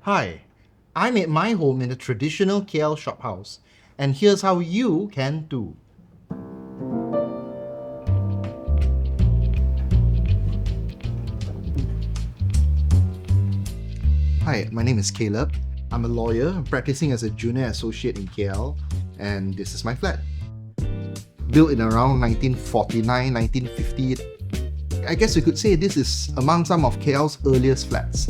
Hi, I made my home in a traditional KL shophouse, and here's how you can too. Hi, my name is Caleb. I'm a lawyer practicing as a junior associate in KL, and this is my flat. Built in around 1949, 1950, I guess you could say this is among some of KL's earliest flats.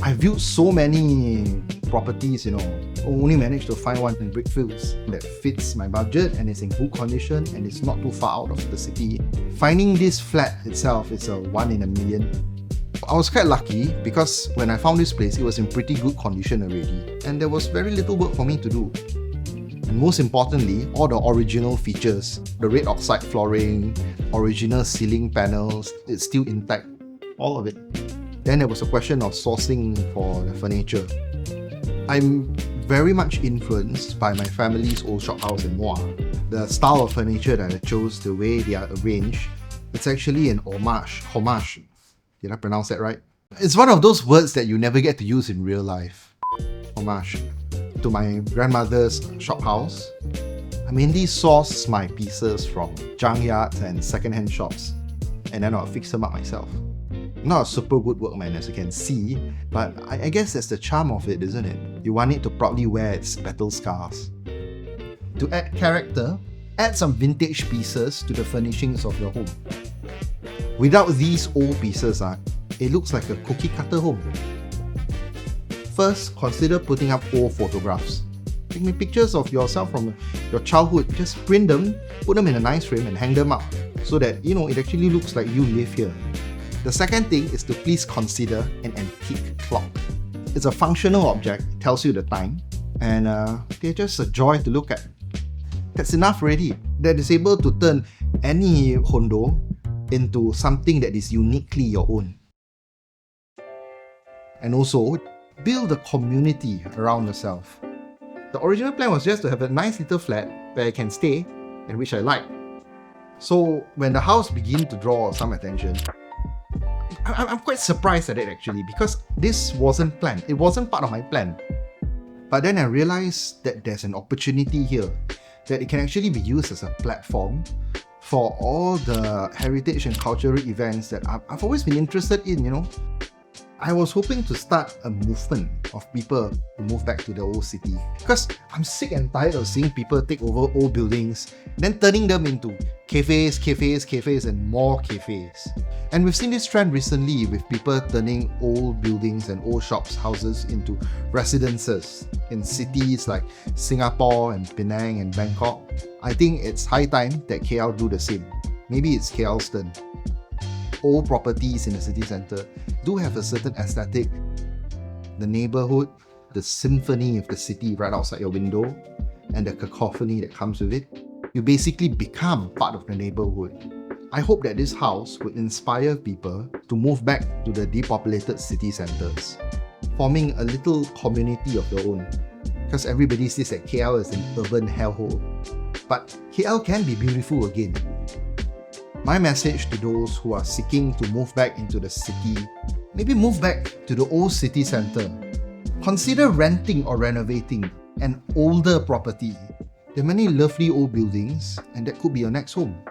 I viewed so many properties, only managed to find one in Brickfields that fits my budget and is in good condition and is not too far out of the city. Finding this flat itself is a 1 in a million. I was quite lucky because when I found this place, it was in pretty good condition already, and there was very little work for me to do. And most importantly, all the original features, the red oxide flooring, original ceiling panels, it's still intact, all of it. Then there was a question of sourcing for the furniture. I'm very much influenced by my family's old shophouse in Muar. The style of furniture that I chose, the way they are arranged, it's actually an homage. Did I pronounce that right? It's one of those words that you never get to use in real life. Homage. To my grandmother's shophouse, I mainly source my pieces from junkyards and second-hand shops, and then I'll fix them up myself. I'm not a super good workman, as you can see, but I guess that's the charm of it, isn't it? You want it to proudly wear its battle scars. To add character, add some vintage pieces to the furnishings of your home. Without these old pieces, it looks like a cookie cutter home. First, consider putting up old photographs. Take me pictures of yourself from your childhood, just print them, put them in a nice frame and hang them up so that it actually looks like you live here. The second thing is to please consider an antique clock. It's a functional object, it tells you the time, and they're just a joy to look at. That's enough already. That is able to turn any hondo into something that is uniquely your own. And also, build a community around yourself. The original plan was just to have a nice little flat where I can stay and which I like. So when the house began to draw some attention, I'm quite surprised at it actually, because this wasn't planned. It wasn't part of my plan. But then I realized that there's an opportunity here, that it can actually be used as a platform for all the heritage and cultural events that I've always been interested in, I was hoping to start a movement of people to move back to the old city, because I'm sick and tired of seeing people take over old buildings, then turning them into cafes, and more cafes. And we've seen this trend recently with people turning old buildings and old shops, houses into residences in cities like Singapore and Penang and Bangkok. I think it's high time that KL do the same. Maybe it's KL's turn. Old properties in the city centre do have a certain aesthetic. The neighbourhood, the symphony of the city right outside your window, and the cacophony that comes with it. You basically become part of the neighbourhood. I hope that this house would inspire people to move back to the depopulated city centres, forming a little community of your own. Because everybody says that KL is an urban hellhole. But KL can be beautiful again. My message to those who are seeking to move back into the city, maybe move back to the old city centre. Consider renting or renovating an older property. There are many lovely old buildings, and that could be your next home.